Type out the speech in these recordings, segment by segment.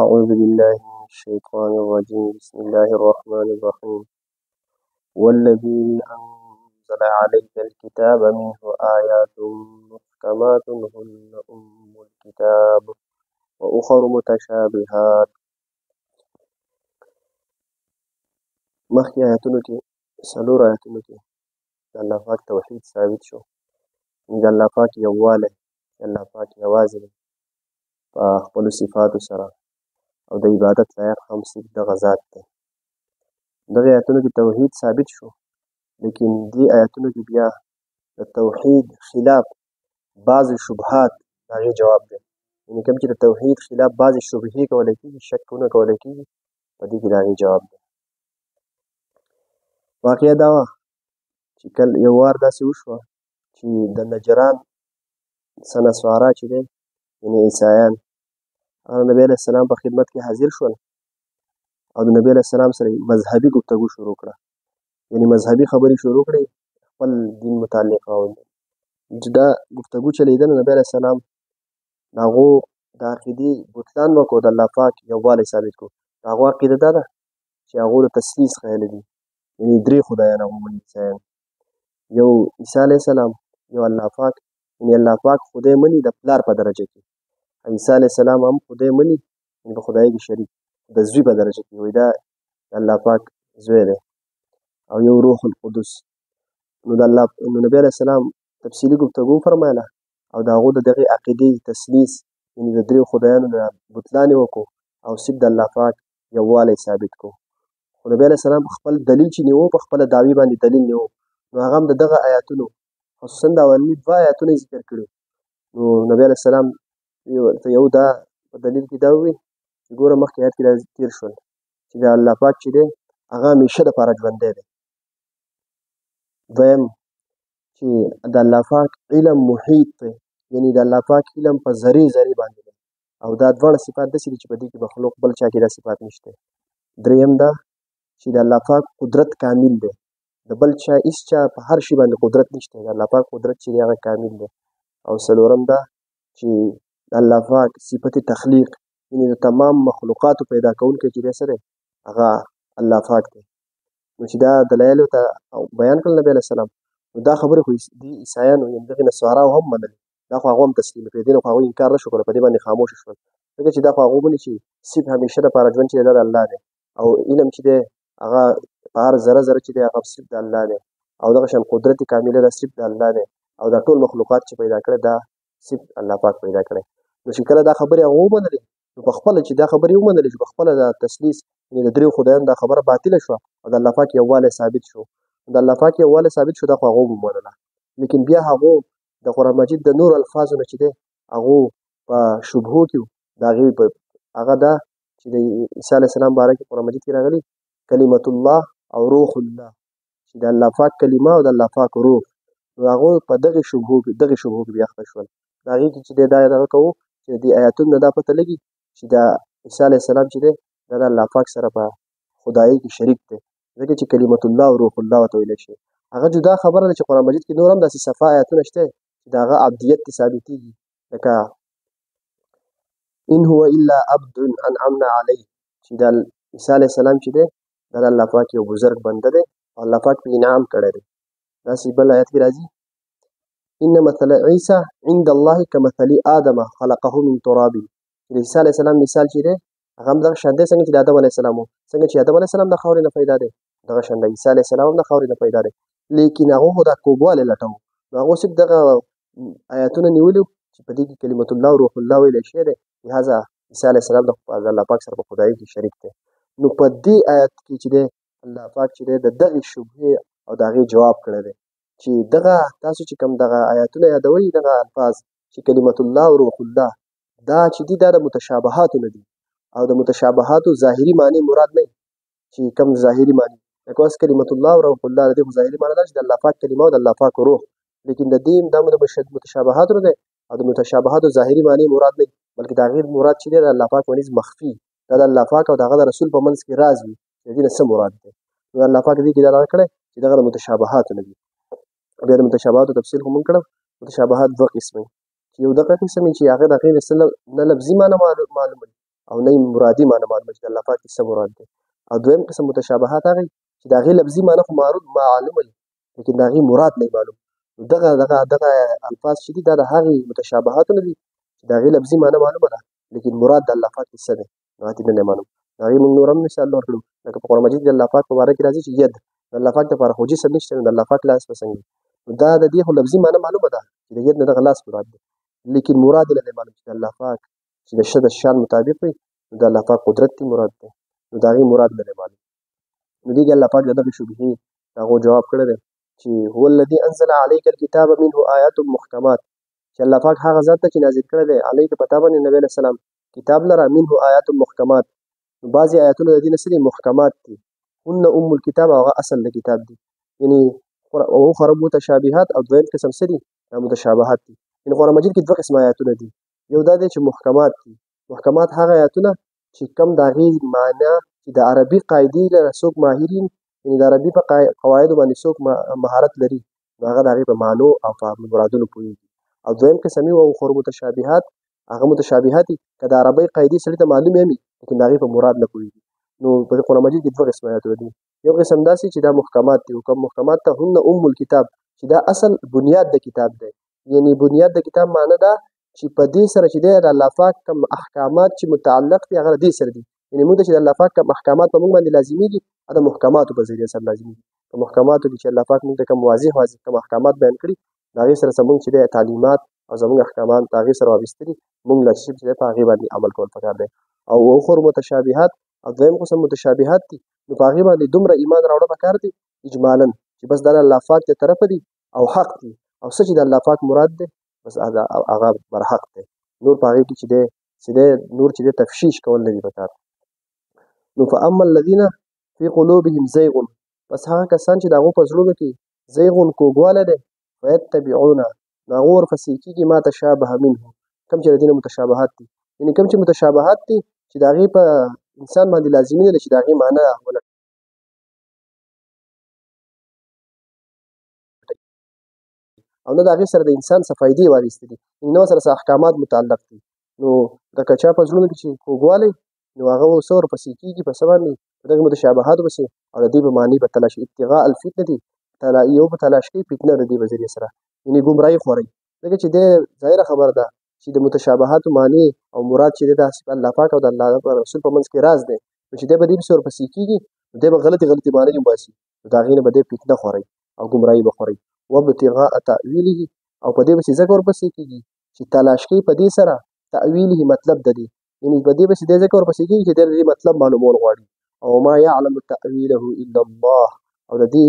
أعوذ بالله من الشيطان الرجيم بسم الله الرحمن الرحيم والذي أنزل عليك الكتاب منه آيات محكمات هن أم الكتاب وأخر متشابهات مخي آياتونو کې څلور آیاتونو کې د الله پاک توحید ثابت شو د الله پاک یووالی د الله پاک یوازې دی په خپلو صفاتو سره او د عبادت لایق هم صرف دغه ذات دی دغه آیاتونو کې توحید ثابت شو لیکن دې آیاتونو کې بیا د توحید خلاف بعض شبهات د هغې جواب دی یعنې کوم چې د توحید خلاف بعضې شبهې کولی کېږي شکونه کولی کېږي په دې کې د هغې جواب دی واقعه دا وه چې کله یو وار داسې وشوه چې د نجران سنسوارا چې دی یعنې عیسایان هغه نبي علیه السلام په خدمت کې حاضر شول او د نبي علیه السلام سره مذهبي ګفتګو شروع کړه یعنې مذهبي خبرې شروع کړې خپل دین متعلق او چې دا ګفتګو چلېده نو نبي علیه السلام د هغو د عقیدې بطلان وکړو د الله پاک یووالی ثابت کړو د هغو عقیده دا ده چې هغو د تثلیث قایل دي یعنې درې خدایان هغو مني عیسایان یو عیسی علیه السلام یو الله پاک یعنې الله پاک خدای مني د پلار په درجه کې عیسی علیه السلام هم خدای مني یعنې په خدایي کې شریک د زوی په درجه کې وایي دا د الله پاک زوی دی او یو روح القدس نو نبي علیه السلام تفصیلي ګفتګو فرمایله او د هغو د دغې عقیدې تثلیث یعنې د درېو خدایانو د بطلان یې وکړو او صرف د الله پاک یووالی ثابت کړو خو نبي علیه السلام خپل دلیل چې نیوه په خپله دعوې باندې دلیل نیوه نو هغه هم د دغه آیاتونو خصوصا د اولني دوه آیاتونه یې ذکر کړي نو نبي علیه السلام یو دا په دلیل کې دا ووایي چې ګوره مخکې آیات کې دا تېر شول چې د الله پاک چې دی هغه همیشه دپاره ژوندی دی دویم چې د الله پاک علم محیط دی یعنې د الله پاک علم په ذرې ذرې باندې دی او دا دواړه صفات داسې دي چې په دې کې مخلوق بل چا کې دا صفات نشته دریم دا چې د الله پاک قدرت کامل دی د بل چا هېڅ چا په هر شي باندې قدرت نشته د الله پاک قدرت چې دی هغه کامل دی او څلورم دا چې د الله پاک صفت تخلیق یعنې د تمام مخلوقاتو پیدا کوونکی چې دی څه دی هغه الله پاک دی نو چې دا دلایلو ته بیان کړل نبي علیه السلام نو دا خبرې خو دې عیسایانو یعنې دغې نصاراو هم منلې دا خو هغو هم تسلیم کړې دې نه خو هغوی انکار نه شو کړی په دې باندې خاموشه شول ځکه چې دا خو هغو مني چې صرف همیشه دپاره ژوند چې دی دا د الله دی او علم چې دی هغه په هر ذره ذره چې دی هغه صرف د الله دی او دغه شان قدرت کامله دا صرف د الله دی او دا ټول مخلوقات چې پیدا کړی دا صرف الله پاک پیدا کړی نو چې کله دا خبرې هغه ومنلې نو په خپله چې دا خبرې ومنلې چې په خپله د تثلیث یعنې د درېو خدایانو دا خبره باطله شوه او د الله پاک یووالی ثابت شو د الله پاک یووالی ثابت شو دا خو هغو ومنله لیکن بیا هغو د قرآن مجید د نور الفاظو نه چې دی هغو په شبهو کې د هغې هغه دا چې د عیسی علیه السلام باره کې قرآن مجید کې راغلي کلمت الله او روح الله چې د الله پاک کلمه او د الله پاک روح نو هغو په دغې شبهو کې بیا اخته شول د هغې کې چې دی دا دغه کوو چې د دې آیاتونو نه دا پته لګي چې د عیسی علیه السلام چې دی دا د الله پاک سره په خدایي کې شریک دی ځکه چې کلمت الله او روح الله ورته ویلی شي هغه جدا خبره ده چې قرآن مجید کې نور هم داسې صفا آیاتونه شته چې د هغه عبدیت ته ثابتېږي لکه ان هو الا عبد انعمنا علیه چې د عیسی علیه السلام چې دی دا د الله پاک یو بزرګ بنده دی او الله پاک پرې انعام کړی دی داسې بل آیت کې راځي ان مثل عیسی عند الله کمثل آدم خلقه من تراب د عیسی علیه السلام مثال چې دی هغه هم دغه شان دی څنګه چې د آدم علیه السلام و څنګه چې آدم علیه السلام د خاورې نه پیدا دی دغه شان د عیسی علیه السلام هم د خاورې نه پیدا دی لیکن هغو خو دا کوږوالی لټوو نو هغو صرف دغه آیاتونه نیولي چې په دې کې کلمت الله او روح الله ویلی شوی دی لهذا عیسی علیه السلام د الله پاک سره په خدایي کې شریک دی نو په دې آیت کې چې دی الله پاک چې دی د دغې شبهې او د هغې جواب کړی دی چې دغه تاسو چې کوم دغه آیاتونه یادوئ دغه الفاظ چې کلمت الله او روح الله دا چې دي دا د متشابهاتو نه دي او د متشابهاتو ظاهري معنی مراد نه چې کوم ظاهري معنی لکه اوس کلمت الله او روح الله د دې خو ظاهري معنی ده چې د الله پاک کلمه او د الله پاک روح لیکن د دې دا متشابهاتو نه دی او د متشابهاتو ظاهري معنی مراد نه بلکې د هغې مراد چې دی د الله پاک ونیز مخفي دا د الله پاک او د هغه د رسول په منځ کې راز وي چې د دې نه څه مراد دی نو الله پاک دې کې دا دغه کړی چې دغه د متشابهاتو نه دي بیا د متشابهاتو تفصیل خو مونږ کړم متشابهات دوه قسمه چې یو دغه قسم چې هغه د هغې نه لفظي معنی معلومه او نه مرادي معنی معلومه چې د الله پاک څه مراد دی. او دویم قسم متشابهات هغه چې د هغې لفظي معنی خو معلومه وي لیکن د هغې مراد نه معلوم. دغه الفاظ چې دي دا د هغې متشابهاتو نه دي چې د هغې لفظي معنی معلومه ده لیکن مراد د الله پاک څه دی هغه ته نه معلوم. د هغې موږ نور هم مثال ورکړو لکه په قرآن مجید کې د الله پاک په باره کې راځي چې ید د الله پاک دپاره خو جسم نشته نو د الله پاک لاس به څنګه وي. دا د دې خو لفظي معنی معلومه ده چې د ید نه دغه لاس مراد دی لیکن مراد یې نه دی معلوم چې د الله پاک چې د شان مطابق وي نو د الله پاک قدرت دی مراد دی نو د هغې مراد نه دی معلوم. نو دې کې الله پاک د دغې شبهې د هغو جواب کړی دی چې هو الذي انزل عليك الكتاب منه آیات محکمات چې الله پاک هغه ذات ته چې نازل کړی دی علیک په تا باندې نبی علیه السلام کتاب لره منه آیات محکمات. نو بعضې آیاتونه د دې نه څه دي محکمات دي هن الکتاب او هغه اصل د کتاب دي یعنې اخر متشابهات او دویم قسم څه دي متشابهات دي. یعنې قرآن مجید کې دوه قسم آیاتونه دي یو دا دی چې محکمات دي. محکمات هغه آیاتونه چې کم د هغې معنی چې د عربي قاعدې لره څوک ماهرین یعنې د عربي په قواعدو باندې څوک مهارت لري نو هغه د هغې په معنو او په مرادونو پوهېږي. او دویم قسم یې اخر متشابهات هغه متشابهات دي که د عربۍ قاعدې سړي ته معلومې هم وي لیکن د هغې په مراد نه پوهېږي. نو په قرآن مجید کې دوه قسم آیاتونه دي. یو قسم داسې چې دا محکمات دي محکمات ته هن الکتاب چې دا اصل بنیاد د کتاب دی یعنې بنیاد د کتاب معنی ده چې په دې سره چې دی د الله پاک کوم احکامات چې متعلق دي هغه دې سره دي یعنې موږ ته چې د الله پاک کوم احکامات په موږ باندې لازمیږي هغه د محکماتو په ذریعه سره لازمیږي. په محکماتو کې چې الله پاک موږ ته کوم واضح کوم احکامات بیان کړي د هغې سره زموږ چې دی تعلیمات او زموږ احکامات د هغې سره وابسته دي موږ لا چې دی په هغې باندې عمل کول پکار دی. او اخر متشابهات او دویم قسم متشابهات دي نو په هغې باندې دومره ایمان راوړه پکار دی اجمالا چې بس دا د الله پاک د طرفه دي او حق دي او څه چې د الله پاک مراد دی بس هغه برحق دی نور په هغې کې چې دی نور چې دی تفشیش کول نه دي پکار. نو فاما الذین فی قلوبهم زیغ بس هغه کسان چې د هغو په زړونو کې زیغ کوږوالی دی فیتبعون نو هغو ورپسې کېږي ما تشابه منه کوم چې د دې نه متشابهات دي یعنې کوم چې متشابهات دي چې د هغې په انسان باندې لازمي نه ده چې د هغې معنی او نه د هغې سره د انسان څه فایدې واخیستې دي نه سره څه احکامات متعلق دي. نو د که چا په زړونو کې چې کوږوالی نو هغه څه ورپسې کېږي په څه باندې په دغې متشابهاتو پسې او د دې په معنی به تلاش ابتغاء الفتنه دي یو په تلاش کوي فتنه د دې په ذریعې سره یعنې ګمراهي خورئ ځکه چې دی ظاهره خبره ده چې د متشابهاتو معنی او مراد چې دی د الله پاک او د الله رسول په منځ کې راز دی نو چې دی به دې پسې ورپسې کېږي نو دی به غلطې معنی وباسي نو د هغې نه به دی فتنه خورئ او ګمراهي به خورئ. وابتغاء تأویله او په دې پسې ځکه ورپسې کېږي چې تلاش کوي په دې سره تأویله مطلب د دې یعنې په دې پسې دی ځکه ورپسې کېږي چې دی د دې مطلب معلومول غواړي. او ما یعلم تأویله الا الله او د دې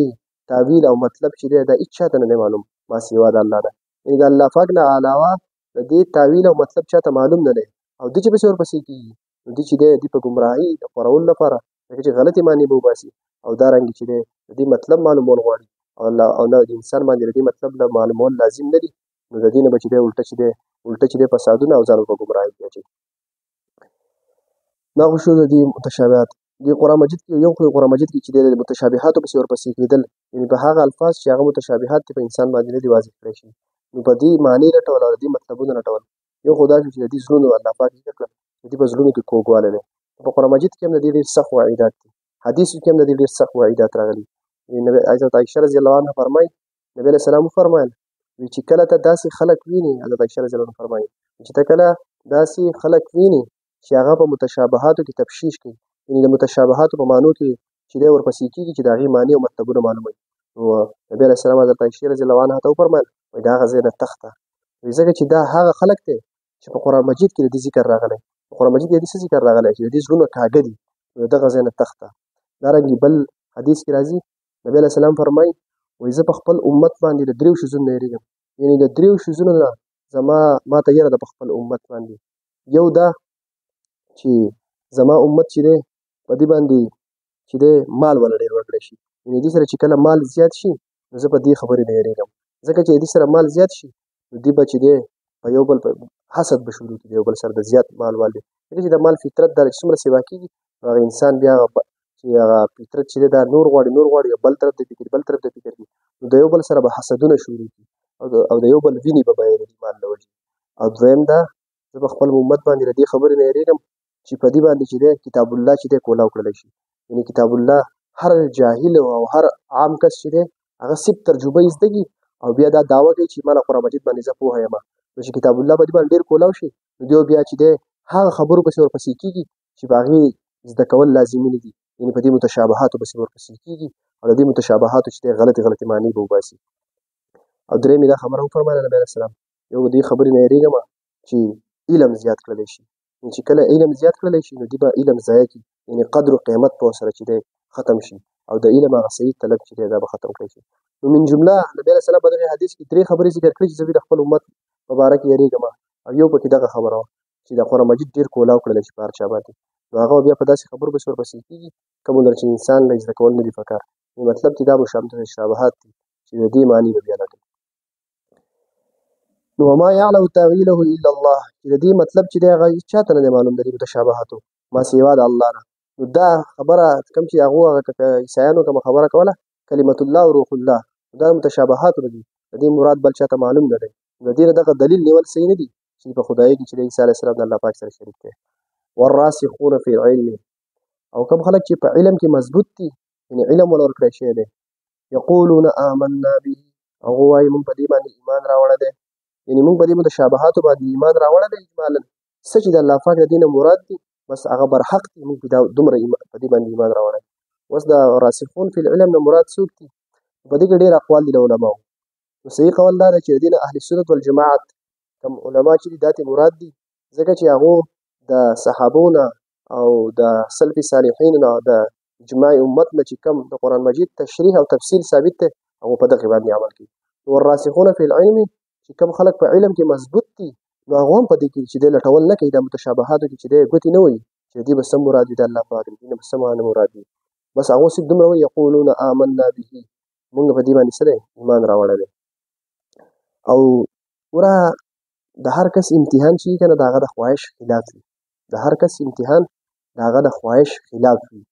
تأویل او مطلب چې دی دا هېڅ چاته نه دی معلوم ما سوا د الله نه یعنې د الله پاک نه علاوه د دې تأویل او مطلب چاته معلوم نه دی او دې چې پسې ورپسې کېږي نو دې چې دی په ګمراهي د خورولو لپاره ځکه چې غلطې معنی به وباسي او دارنګې چې دی د دې مطلب معلومول غواړي او نه د انسان باندې د دې مطلب له معلومول لازم نه دي نو د دې نه به چې دی الټه چې دی فسادونه او ځان په ګمراهي کې اچوي. دا خو شو د دې متشابهات دې قرآن مجید کې یو قرآن مجید کې چې دی د متشابهاتو پسې ورپسې کېدل یعنې په هغه الفاظ چې هغه متشابهات دي په انسان باندې نه دي واضح کړی شي نو په دې معنی لټول او د دې مطلبونه لټول یو خو دا شو چې د دې زړونو الله پاک ذکر کړل د دې په زړونو کې کوږوالی دی. په قرآن مجید کې هم د دې ډېر سخت وعیدات دي حدیثو کې هم د دې ډېر سخت وعیدات راغلي. حضرت عایشه رضی الله عنها فرمایي نبی علیه السلام وفرمایل چې کله ته داسې خلک وینې حضرت عایشه رضی الله عنها فرمایي چې ته کله داسې خلک وینې چې هغه په متشابهاتو کې تفشیش کوي یعنې د متشابهاتو په معنو کې چې دی ورپسې کېږي چې د هغې معنی او مطلبونه معلوموي نو نبي علیه السلام حضرت عایشې رضی الله عنها ته وفرمایل د هغه ځای نه تخته ځکه چې دا هغه خلک دی چې په قرآن مجید کې د دې ذکر راغلی په قرآن مجید کې د دې څه ذکر راغلی چې د دې زړونه کاږه دي نو د دغه ځای نه تخته. دارنګې بل حدیث کې راځي نبی علیه السلام فرمایي وایي زه په خپل امت باندې د دریو شیزونو نه یېرېږم یعنې د دریو شیزونو نه ما ته یره ده په خپل امت باندې. یو دا چې زما امت چې دی په دې باندې چې دی مال ولا ډېر ورکړی شي یعنې دې سره چې کله مال زیات شي نو زه په دې خبرې نه یېرېږم ځکه چې دې سره مال زیات شي نو دې به چې دی په یو بل حسد به شروع کړي یو بل سره د زیات مال والي ځکه چې د مال فطرت دا چې څومره سیوا کېږي هغه انسان بیا چې هغه فطرت چې دی دا نور غواړي بل طرف ته فکر کوي نو د یو بل سره به حسدونه شروع کړي او د یو بل وینې به بهېږي د مال له وجې. او دویم دا زه په خپل امت باندې د دې خبرې نه یېرېږم چې په دې باندې چې دی کتاب الله چې دی کولاو کړلی شي. یعنې کتاب الله هر جاهل او هر عام کس چې دی هغه صرف ترجمه یې زده کړي او بیا دا دعوه کوي چې ما له قرآن مجید باندې زه پوهه یم. نو چې کتاب الله په دې باندې ډېر کولاو شي نو دی بیا چې دی هغه خبرو پسې ورپسې کېږي چې په هغې زده کول لازمي نه دي. یعنې په دې متشابهاتو پسې ورپسې کېږي او د دې متشابهاتو چې دی غلطې معنی به وباسي. او درېیمې دا خبره وفرمایله نبي علیه السلام یو دې خبرې نه یېرېږم چې علم زیات کړلی شي. چې کله علم زیات کړلی شي نو دوی به علم ضایع کړي، یعنې قدر و قیمت په ورسره چې دی ختم شي او د علم هغه صحیح طلب چې دی دا به ختم کړی شي. نو من جمله نبي علیه السلام په دغې حدیث کې 3 خبرې ذکر کړي چې زه د خپل امت په باره کې یېرېږم، او یو پکې دغه خبره وه چې د قرآن مجید ډېر کولاو کړلی شي په هر چا باندې. نو هغه بیا په داسې خبرو پسې ورپسې کېږي کوم چې انسان له زده کول نه دي پکار. مطلب چې دا متشابهات دي چې د دې معنی به بیا لټوي. نو وما يعلم تاویله الا الله، چې د دې مطلب چې دی هغه چاته نه دی معلوم د دې متشابهاتو ما سوا د الله نه. نو دا خبره کوم چې هغو عیسایانو کومه خبره کوله کلمت الله او روح الله، دا متشابهاتو نه دي، د دې مراد بل چاته معلوم نه دی. د دې نه دغه دلیل نیول صحیح نه دي چې په خدایي کې چې د عیسی علیه السلام د الله پاک سره شریک دی. والراسخون فی العلم، او کوم خلک چې په علم کې مضبوط دي یعنې علم ول ورکړی شوی دی، یقولون آمنا به، هغه وایي موږ په دې باندې ایمان راوړی دی، یعنې موږ په دې متشابهاتو باندې ایمان راوړی دی. اجمالا څه چې د الله پاک د دې نه مراد دي بس هغه برحق دي، موږ دومره په دې باندې ایمان راوړی. اوس د راسخون فی العلم نه مراد څوک دي؟ په دې کې ډېر اقوال دي د علماو. نو صحیح قول دا دی چې د دې نه اهل سنت والجماعت کوم علما چې دي دا ترې مراد دي، ځکه چې هغو د صحابو نه او د سلف صالحین نه د اجماع امت نه چې کوم د قرآن مجید تشریح او تفصیل ثابت دی هغو په دغې باندې عمل کوي. والراسخون فی العلم چې کوم خلک په علم کې مضبوط دي نو هغه هم په دې کې چې دی لټول نه کوي، د متشابهاتو کې چې دی ګوتې نه وایي چې دې به څه مراد وي د الله پاک د دې نه به څه معنی مراد وي، بس هغو صرف دومره وایي یقولون آمنا به، مونږ په دې باندې څه دی ایمان راوړی دی. او وره د هر کس امتحان چې وي که نه د هغه د خواهش خلاف وي، د هر کس امتحان د هغه د خواهش خلاف وي.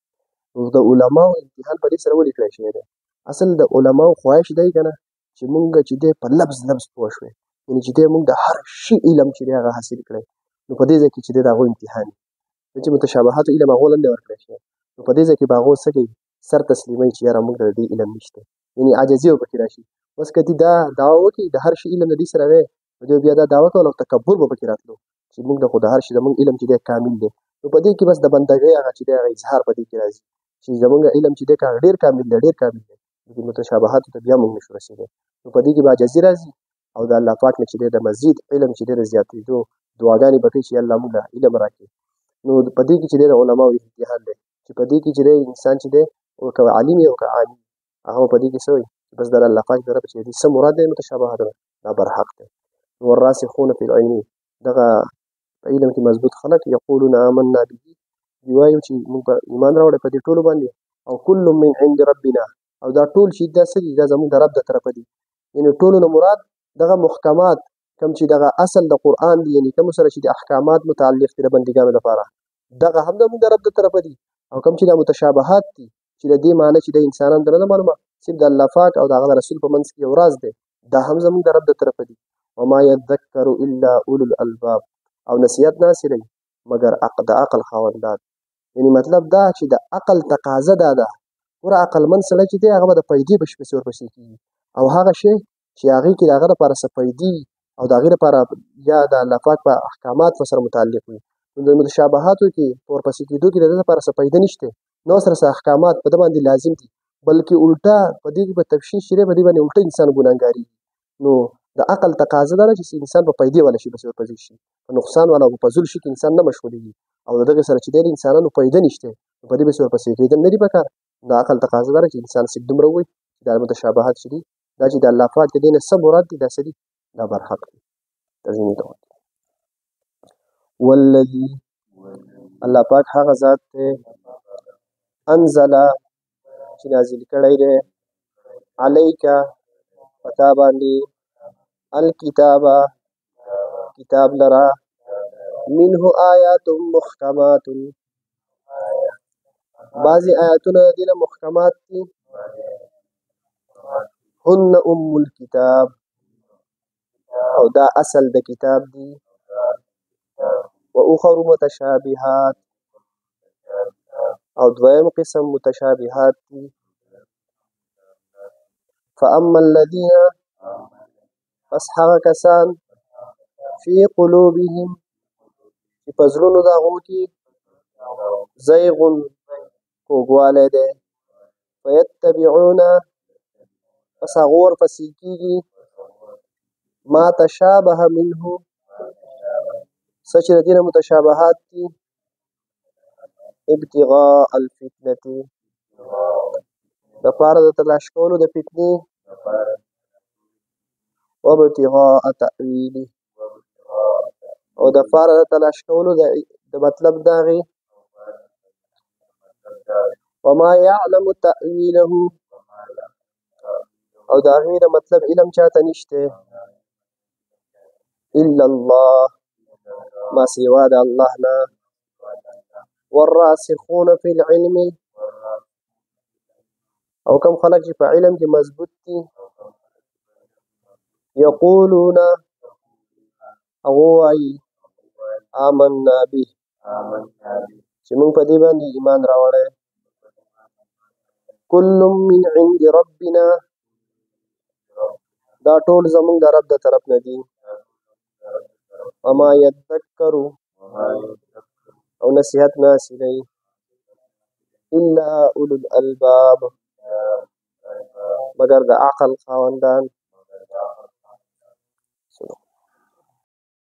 نو د علماو امتحان په دې سره ولې کړی شوی دی؟ اصل د علماو خواهش دی که نه چې مونږ چې دی په لفظ پوه شوی، یعنې چې دی مونږ د هر شي علم چې دی هغه حاصل کړی. نو په دې ځای کې چې دی د هغو امتحان دی چې متشابهاتو علم هغو له نه دی ورکړی شوی، نو په دې ځای کې به هغو څه کوي سر تسلیموي چې یاره مونږ ته د دې علم نشته، یعنې عاجزي به پکې راشي. اوس که دې دا دعوه وکړي د هر شي علم د دې سره دی نو دوی بیا دا دعوه کول او تکبر به پکې راتلو چې مونږ د خو د هر شي زمونږ علم چې دی کامل دی. نو په دې کې بس د بندګۍ هغه چې دی هغه اظهار په دې کې راځي چې زمونږ علم چې دی که ډېر کامل دی ډېر کامل دی، دې متشابهاتو ته بیا مونږ نشو رسېدی. نو په دې کې به عاجزي راځي او د الله پاک نه چې دی د مزید علم چې دی د زیاتېدو دعاګانې به کوي چې الله مونږ له علم راکړي. نو په دې کې چې دی د علماو امتحان دی چې په دې کې چې دی انسان چې دی که عالم وي او که عالم هغه په دې کې څه وایي بس د الله پاک طرف چې دې څه مراد دی متشابهات دا برحق دی. والراسخون فی العلم، دغه په علم کې مضبوط خلک یقولون آمنا به، دوی وایي چې موږ ایمان راوړی په دې ټولو باندې، او کل من عند ربنا، او دا ټول چې دا څه دي دا زموږ د رب د طرفه دي. یعنې ټولو نه مراد دغه محکمات کوم چې دغه اصل د قرآن دي، یعنې کوم سره چې د احکامات متعلق دي د بندګانو لپاره دغه هم زموږ د رب د طرفه دي، او کوم چې د متشابهات دي چې د دې معنی چې د انسانانو ته نه معلومه صرف د الله پاک او د هغه رسول په منځ کې یو راز دی، دا هم زموږ د رب د طرفه دي. وما يذكر الا اولو الالباب، او نصیحت نه حاصلوي مګر د عقل خاوندان. یعنې مطلب دا چې د عقل تقاضا دا ده پوره عقلمند سړی چې دی هغه به د پیدې په شپسې ورپسې کېږي، او هغه شی چې هغې کې د هغه لپاره څه پیدې او د هغې لپاره یا د الله پاک په احکامات ورسره متعلق وي. نو د متشابهاتو کې په ورپسې کېدو کې د ده لپاره څه پیده نشته، نو سره څه احکامات په ده باندې لازم دي، بلکې الټا په دې کې به تفشیش چې دی په دې باندې الټا انسان ګناهګارېږي. نو د عقل تقاضا دا ده چې انسان په پیدې والا شي بس ورپسې شي، په نقصان والا او په فضول شي کې انسان نه مشغولېږي، او د دغې سره چې دی د انسانانو پیده نشته نو په دې بس ورپسې کېدل نه دي پکار. د عقل تقاضا دا ده چې انسان صرف دومره ووایي چې دا متشابهات چې دي دا چې د الله پاک د دې نه څه مراد دي دا څه دي دا برحق دي. ترجمې ته والذي، الله پاک هغه ذات دی انزل چې نازل کړی دی علیکا پتا باندې الکتاب کتاب لرا منه آیات محکمات، بعضی آیاتونه دې نه محکمات دي، هن الکتاب، او دا اصل د کتاب دی، وأخر متشابهات أو دویم قسم متشابهات دي. فأما الذين پس هغه کسان في قلوبهم چې په زړونو د هغو کې زیغ کوږوالی دی فیتبعون پس هغه ورپسې کېږي ما تشابه منه څه چې د دې نه متشابهات دي ابتغاء الفتنة دپاره د تلاش کولو د فتنې وابتغاء تأویله او دپاره د تلاش کولو د مطلب د هغې وما يعلم تأویله او د هغې د مطلب علم چاته نشته الا الله ما سوا د الله نه والراسخون في العلم او کم خلق چې په علم کې مضبوط دي یقولون هغه وایي آمنا به چې موږ په دې باندې ایمان راوړی کل من عند ربنا دا ټول زموږ د رب د طرف نه دي وما يذکر او نصیحت نه حاصلوي الا اولو الالباب مگر د عقل خاوندان